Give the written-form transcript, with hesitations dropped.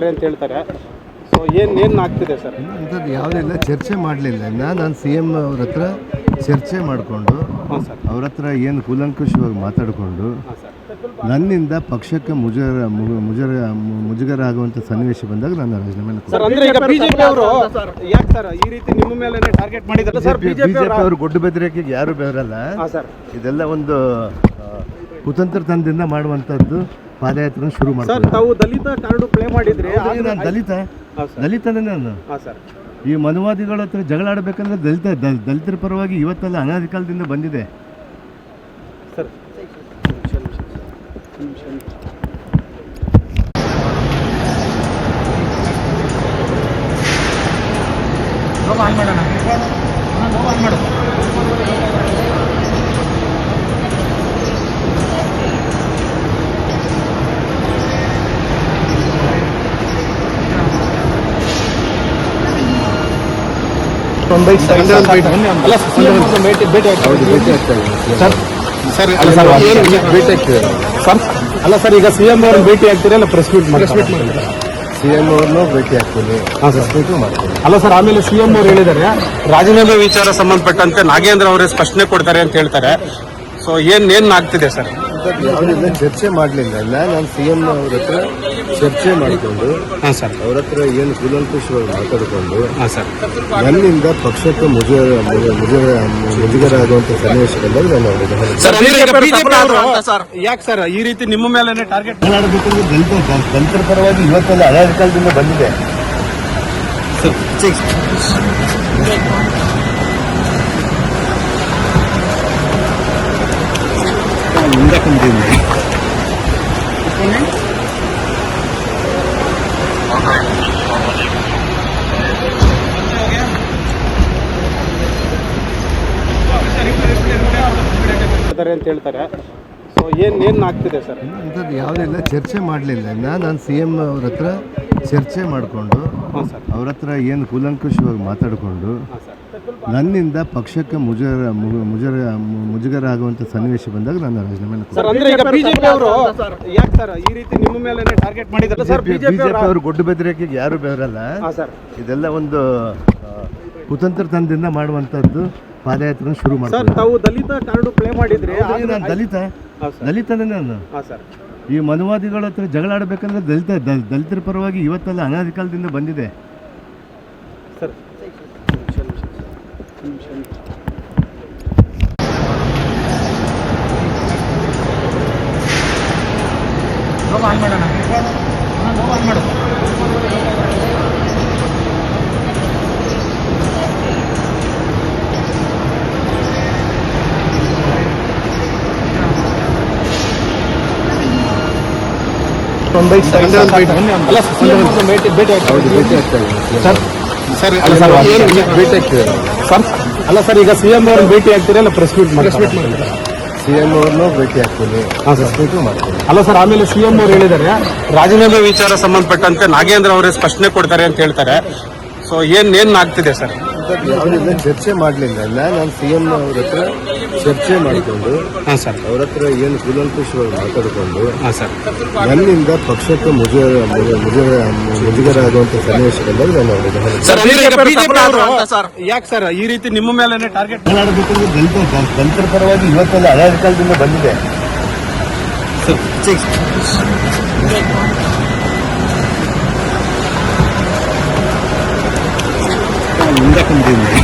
ಅಂತ ಹೇಳ್ತಾರೆ. ಸೊ ಏನು ಆಗ್ತಿದೆ ಸರ್? ಅಂಥದ್ದು ಯಾವುದಿಲ್ಲ, ಚರ್ಚೆ ಮಾಡಲಿಲ್ಲ. ನಾನು ಸಿ ಎಮ್ ಅವ್ರ ಹತ್ರ ಚರ್ಚೆ ಮಾಡಿಕೊಂಡು ಅವ್ರ ಹತ್ರ ಏನು ಕೂಲಂಕುಷವಾಗಿ ಮಾತಾಡಿಕೊಂಡು ನನ್ನಿಂದ ಪಕ್ಷಕ್ಕೆ ಮುಜುಗರ ಆಗುವಂಥ ಸನ್ನಿವೇಶ ಬಂದಾಗ ನಾನು ರಾಜೀನಾಮೆ ಸರ್. ಅಂದ್ರೆ ಈಗ ಬಿಜೆಪಿ ಅವರು ಯಾಕೆ ಸರ್ ಈ ರೀತಿ ನಿಮ್ಮ ಮೇಲೆ ಟಾರ್ಗೆಟ್ ಮಾಡಿದ್ದಾರೆ ಸರ್? ಬಿಜೆಪಿ ಅವರು ಗೊಡ್ಡು ಬೆದರಿಕೆಗೆ ಯಾರು ಬೆದರಲ್ಲ ಸರ್. ಇದೆಲ್ಲ ಒಂದು ಕುತಂತ್ರತನದಿಂದ ಮಾಡುವಂಥದ್ದು. ಪಾದಯಾತ್ರೆ ಶುರು ಮಾಡ್ತಾರೆ. ತಾವು ದಲಿತ ಕಾರ್ಡು ಪ್ಲೇ ಮಾಡಿದ್ರಿ. ನಾನು ದಲಿತನೇ ನಾನು. ಈ ಮನುವಾದಿಗಳ ಹತ್ರ ಜಗಳ ಆಡಬೇಕಂದ್ರೆ ದಲಿತರ ಪರವಾಗಿ ಇವತ್ತೆಲ್ಲ ಅನಾದಿ ಕಾಲದಿಂದ ಬಂದಿದೆ ಸರ್. ಅಲ್ಲ ಸರ್, ಈಗ ಸಿಎಂ ಅವ್ರನ್ನ ಭೇಟಿ ಆಗ್ತೀರಾ? ಅಲ್ಲ ಪ್ರೆಸ್ ಮೀಟ್ ಸಿಎಂ ಅವ್ರನ್ನೂ ಭೇಟಿ ಆಗ್ತೀನಿ, ಮಾಡ್ತೀನಿ. ಅಲ್ಲ ಸರ್, ಆಮೇಲೆ ಸಿಎಂ ಅವ್ರು ಹೇಳಿದ್ದಾರೆ ರಾಜೀನಾಮೆ ವಿಚಾರ ಸಂಬಂಧಪಟ್ಟಂತೆ ನಾಗೇಂದ್ರ ಅವರೇ ಸ್ಪಷ್ಟನೆ ಕೊಡ್ತಾರೆ ಅಂತ ಹೇಳ್ತಾರೆ. ಸೊ ಏನ್ ಆಗ್ತಿದೆ ಸರ್? ಯಾವುದಿಲ್ಲ, ಚರ್ಚೆ ಮಾಡಲಿಲ್ಲ. ನಾನು ಸಿ ಎಂ ಅವ್ರ ಹತ್ರ ಚರ್ಚೆ ಮಾಡಿಕೊಂಡು ಅವ್ರ ಹತ್ರ ಏನು ಕೂಲಂಕುಷವಾಗಿ ಮಾತಾಡಿಕೊಂಡು ನನ್ನಿಂದ ಪಕ್ಷಕ್ಕೆ ಮುಜುಗರ ಆಗುವಂಥ ಸನ್ನಿವೇಶ ಬಂದಾಗ ನಾನು ಯಾಕೆ ಸರ್ ಈ ರೀತಿ ನಿಮ್ಮ ಮೇಲೆ ಟಾರ್ಗೆಟ್ ಮಾಡಬೇಕಂದ್ರೆ ದಲಿತರ ಪರವಾಗಿ ಇವತ್ತೆಲ್ಲ ಅನಾದಿ ಕಾಲದಿಂದ ಬಂದಿದೆ. ಮುಂದೆ ಬಂದಿದ್ದೀನಿ. ಅಂತ ಹೇಳ್ತಾರೆ. ಸೊ ಏನ್ ಆಗ್ತಿದೆ ಸರ್? ಅಂಥದ್ದು ಯಾವುದಿಲ್ಲ, ಚರ್ಚೆ ಮಾಡಲಿಲ್ಲ. ನಾನು ಸಿ ಎಂ ಅವ್ರ ಹತ್ರ ಚರ್ಚೆ ಮಾಡಿಕೊಂಡು ಅವ್ರ ಹತ್ರ ಏನು ಕೂಲಂಕುಷವಾಗಿ ಮಾತಾಡಿಕೊಂಡು ನನ್ನಿಂದ ಪಕ್ಷಕ್ಕೆ ಮುಜುಗರ ಆಗುವಂಥ ಸನ್ನಿವೇಶ ಬಂದಾಗ ನಾನು ರಾಜೀನಾಮೆ ಬಿಜೆಪಿ ಅವರು ಯಾಕೆ ಸರ್ ಈ ರೀತಿ ನಿಮ್ಮ ಮೇಲೆ ಟಾರ್ಗೆಟ್ ಮಾಡಿದ್ದಾರೆ ಸರ್? ಬಿಜೆಪಿ ಅವರು ಗೊಡ್ಡು ಬೆದರಿಕೆಗೆ ಯಾರು ಬೆದರಲ್ಲ. ಇದೆಲ್ಲ ಒಂದು ಕುತಂತ್ರತನದಿಂದ ಮಾಡುವಂಥದ್ದು. ಪಾದಯಾತ್ರೆ ಶುರು ಮಾಡ್ತಾರೆ. ತಾವು ದಲಿತ ಕಾರ್ಡು ಪ್ಲೇ ಮಾಡಿದ್ರಿ. ನಾನು ದಲಿತನೇ ನಾನು. ಈ ಮನುವಾದಿಗಳ ಹತ್ರ ಜಗಳ ಆಡಬೇಕಂದ್ರೆ ದಲಿತರ ಪರವಾಗಿ ಇವತ್ತೆಲ್ಲ ಅನಾದಿ ಕಾಲದಿಂದ ಬಂದಿದೆ ಸರ್. ಅಲ್ಲ ಸರ್, ಈಗ ಸಿಎಂ ಅವ್ರನ್ನ ಭೇಟಿ ಆಗ್ತೀರಾ? ಅಲ್ಲ ಪ್ರೆಸ್ ಮೀಟ್ ಸಿಎಂ ಅವ್ರನ್ನೂ ಭೇಟಿ ಆಗ್ತೀನಿ, ಮಾಡ್ತೀನಿ. ಅಲ್ಲ ಸರ್, ಆಮೇಲೆ ಸಿಎಂ ಅವ್ರು ಹೇಳಿದ್ದಾರೆ ರಾಜೀನಾಮೆ ವಿಚಾರ ಸಂಬಂಧಪಟ್ಟಂತೆ ನಾಗೇಂದ್ರ ಅವರೇ ಸ್ಪಷ್ಟನೆ ಕೊಡ್ತಾರೆ ಅಂತ ಹೇಳ್ತಾರೆ. ಸೊ ಏನ್ ಆಗ್ತಿದೆ ಸರ್? ಯಾವುದಿಲ್ಲ, ಚರ್ಚೆ ಮಾಡಲಿಲ್ಲ. ನಾನು ಸಿ ಎಂ ಅವ್ರ ಹತ್ರ ಚರ್ಚೆ ಮಾಡಿಕೊಂಡು ಅವ್ರ ಹತ್ರ ಏನು ಕೂಲಂಕುಷವಾಗಿ ಮಾತಾಡಿಕೊಂಡು ನನ್ನಿಂದ ಪಕ್ಷಕ್ಕೆ ಮುಜುಗರ ಆಗುವಂಥ ಸನ್ನಿವೇಶ ಬಂದಾಗ ನಾನು ಯಾಕೆ ಸರ್ ಈ ರೀತಿ ನಿಮ್ಮ ಮೇಲೆ ಟಾರ್ಗೆಟ್ ಮಾಡಬೇಕಂದ್ರೆ ದಲಿತರ ಪರವಾಗಿ ಇವತ್ತೆಲ್ಲ ಅನಾದಿ ಕಾಲದಿಂದ ಬಂದಿದೆ ಮುಂದೆ ಬಂದಿದ್ದೀನಿ.